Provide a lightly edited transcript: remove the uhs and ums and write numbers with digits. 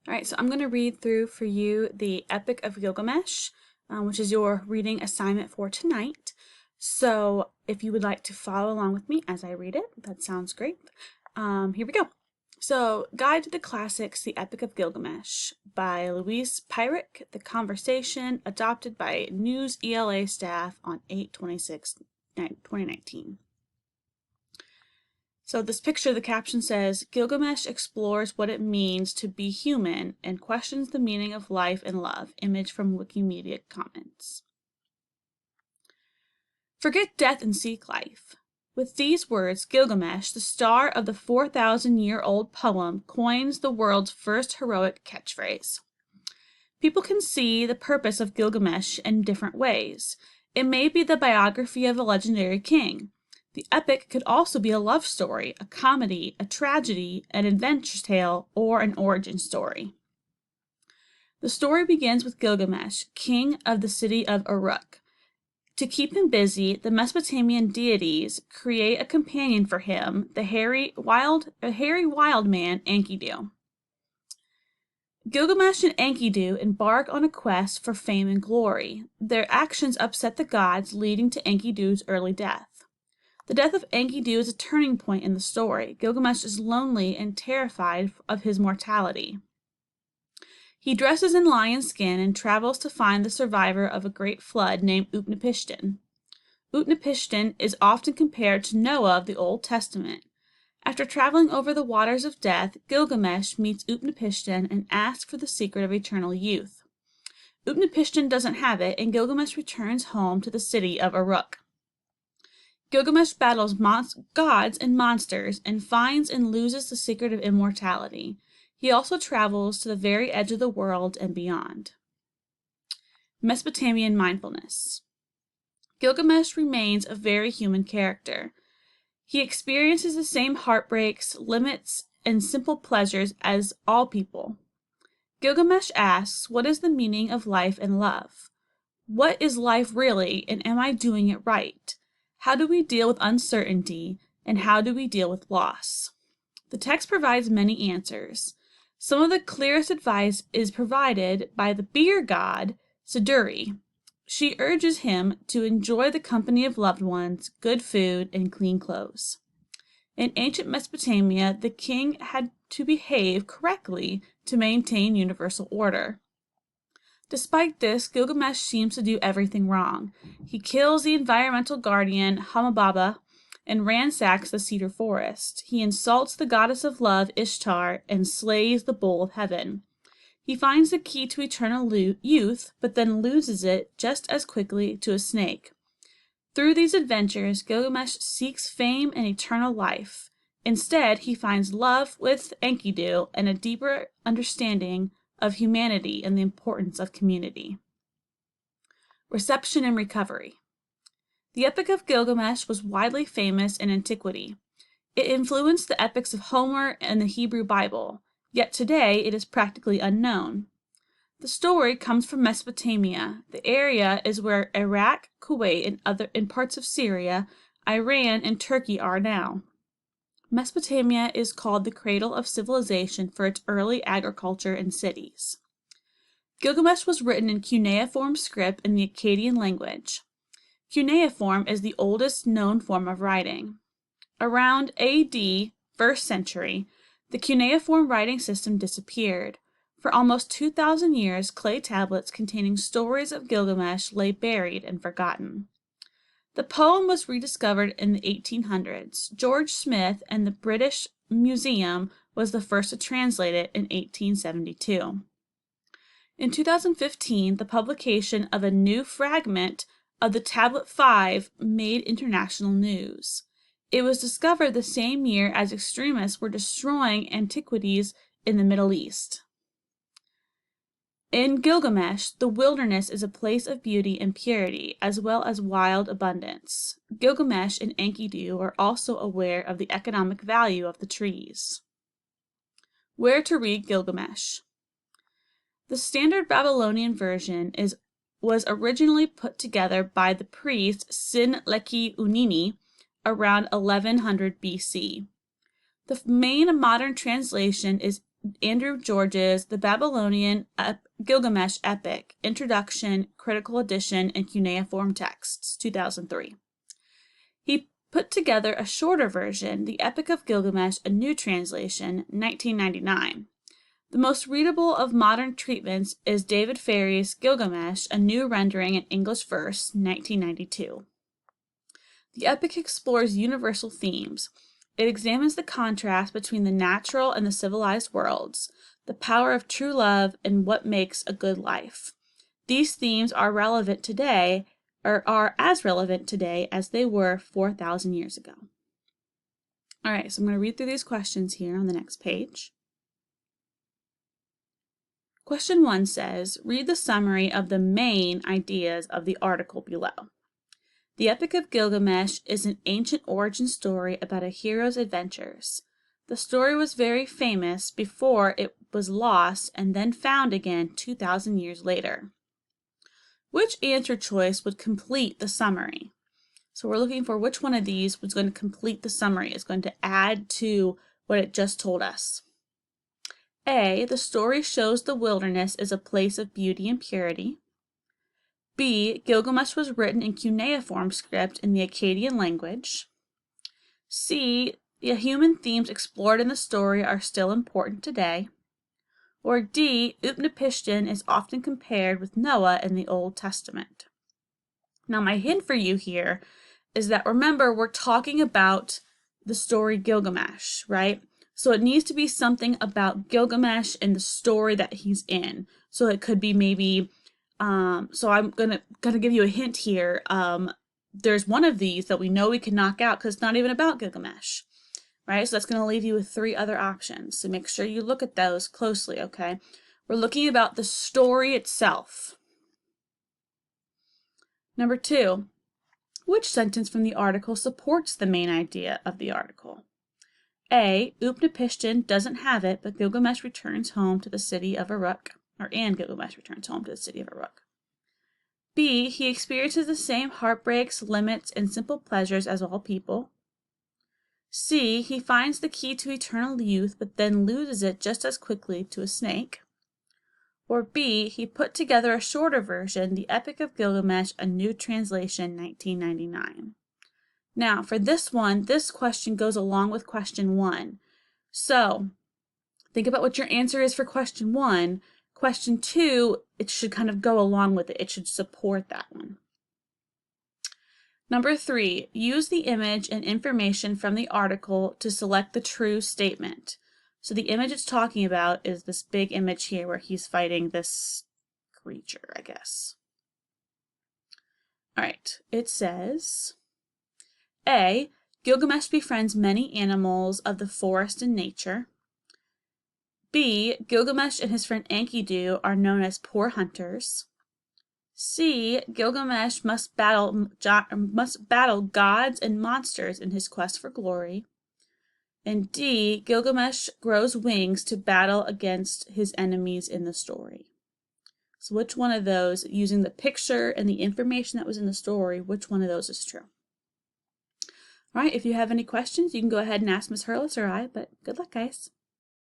All right, so I'm going to read through for you the Epic of Gilgamesh, which is your reading assignment for tonight. So if you would like to follow along with me as I read it, that sounds great. Here we go. So, Guide to the Classics, The Epic of Gilgamesh by Louise Pyrick, The Conversation, adopted by News ELA staff on 8/26/2019. So this picture, the caption says, Gilgamesh explores what it means to be human and questions the meaning of life and love. Image from Wikimedia Commons. Forget death and seek life. With these words, Gilgamesh, the star of the 4,000-year-old poem, coins the world's first heroic catchphrase. People can see the purpose of Gilgamesh in different ways. It may be the biography of a legendary king. The epic could also be a love story, a comedy, a tragedy, an adventure tale, or an origin story. The story begins with Gilgamesh, king of the city of Uruk. To keep him busy, the Mesopotamian deities create a companion for him, the hairy wild man Enkidu. Gilgamesh and Enkidu embark on a quest for fame and glory. Their actions upset the gods, leading to Enkidu's early death. The death of Enkidu is a turning point in the story. Gilgamesh is lonely and terrified of his mortality. He dresses in lion skin and travels to find the survivor of a great flood named Utnapishtim. Utnapishtim is often compared to Noah of the Old Testament. After traveling over the waters of death, Gilgamesh meets Utnapishtim and asks for the secret of eternal youth. Utnapishtim doesn't have it, and Gilgamesh returns home to the city of Uruk. Gilgamesh battles gods and monsters and finds and loses the secret of immortality. He also travels to the very edge of the world and beyond. Mesopotamian mindfulness. Gilgamesh remains a very human character. He experiences the same heartbreaks, limits, and simple pleasures as all people. Gilgamesh asks, what is the meaning of life and love? What is life really, and am I doing it right? How do we deal with uncertainty, and how do we deal with loss? The text provides many answers. Some of the clearest advice is provided by the beer god, Siduri. She urges him to enjoy the company of loved ones, good food, and clean clothes. In ancient Mesopotamia, the king had to behave correctly to maintain universal order. Despite this, Gilgamesh seems to do everything wrong. He kills the environmental guardian, Hamababa, and ransacks the cedar forest. He insults the goddess of love, Ishtar, and slays the bull of heaven. He finds the key to eternal youth, but then loses it just as quickly to a snake. Through these adventures, Gilgamesh seeks fame and eternal life. Instead, he finds love with Enkidu and a deeper understanding of humanity and the importance of community. Reception and recovery. The Epic of Gilgamesh was widely famous in antiquity. It influenced the epics of Homer and the Hebrew Bible, yet today it is practically unknown. The story comes from Mesopotamia. The area is where Iraq, Kuwait, and parts of Syria, Iran, and Turkey are now. Mesopotamia is called the cradle of civilization for its early agriculture and cities. Gilgamesh was written in cuneiform script in the Akkadian language. Cuneiform is the oldest known form of writing. Around AD 1st century, the cuneiform writing system disappeared. For almost 2,000 years, clay tablets containing stories of Gilgamesh lay buried and forgotten. The poem was rediscovered in the 1800s. George Smith and the British Museum was the first to translate it in 1872. In 2015, the publication of a new fragment of the Tablet 5 made international news. It was discovered the same year as extremists were destroying antiquities in the Middle East. In Gilgamesh, the wilderness is a place of beauty and purity, as well as wild abundance. Gilgamesh and Enkidu are also aware of the economic value of the trees. Where to read Gilgamesh? The standard Babylonian version was originally put together by the priest Sin-Leki Unini around 1100 BC. The main modern translation is Andrew George's The Babylonian Gilgamesh Epic, Introduction, Critical Edition, and cuneiform texts, 2003. He put together a shorter version, The Epic of Gilgamesh, a new translation, 1999. The most readable of modern treatments is David Ferry's Gilgamesh, a new rendering in English verse, 1992. The epic explores universal themes. It examines the contrast between the natural and the civilized worlds, the power of true love, and what makes a good life. These themes are relevant today, or are as relevant today as they were 4,000 years ago. All right, so I'm going to read through these questions here on the next page. Question 1 says, read the summary of the main ideas of the article below. The Epic of Gilgamesh is an ancient origin story about a hero's adventures. The story was very famous before it was lost and then found again 2,000 years later. Which answer choice would complete the summary? So we're looking for which one of these was going to complete the summary, is going to add to what it just told us. A, the story shows the wilderness is a place of beauty and purity. B, Gilgamesh was written in cuneiform script in the Akkadian language. C, the human themes explored in the story are still important today. Or D, Utnapishtim is often compared with Noah in the Old Testament. Now my hint for you here is that, remember, we're talking about the story Gilgamesh, right? So it needs to be something about Gilgamesh and the story that he's in. So it could be maybe, so I'm gonna give you a hint here. There's one of these that we know we can knock out because it's not even about Gilgamesh, right? So that's gonna leave you with 3 other options. So make sure you look at those closely, okay? We're looking about the story itself. Number 2, which sentence from the article supports the main idea of the article? A, Utnapishtim doesn't have it, but Gilgamesh returns home to the city of Uruk, and Gilgamesh returns home to the city of Uruk. B, he experiences the same heartbreaks, limits, and simple pleasures as all people. C, he finds the key to eternal youth, but then loses it just as quickly to a snake. Or B, he put together a shorter version, The Epic of Gilgamesh, a new translation, 1999. Now, for this one, this question goes along with question 1. So, think about what your answer is for question 1. Question 2, it should kind of go along with it. It should support that one. Number 3, use the image and information from the article to select the true statement. So the image it's talking about is this big image here where he's fighting this creature, I guess. All right, it says, A, Gilgamesh befriends many animals of the forest and nature. B, Gilgamesh and his friend Enkidu are known as poor hunters. C, Gilgamesh must battle gods and monsters in his quest for glory. And D, Gilgamesh grows wings to battle against his enemies in the story. So which one of those, using the picture and the information that was in the story, which one of those is true? All right, if you have any questions, you can go ahead and ask Ms. Hurlis or I, but good luck, guys.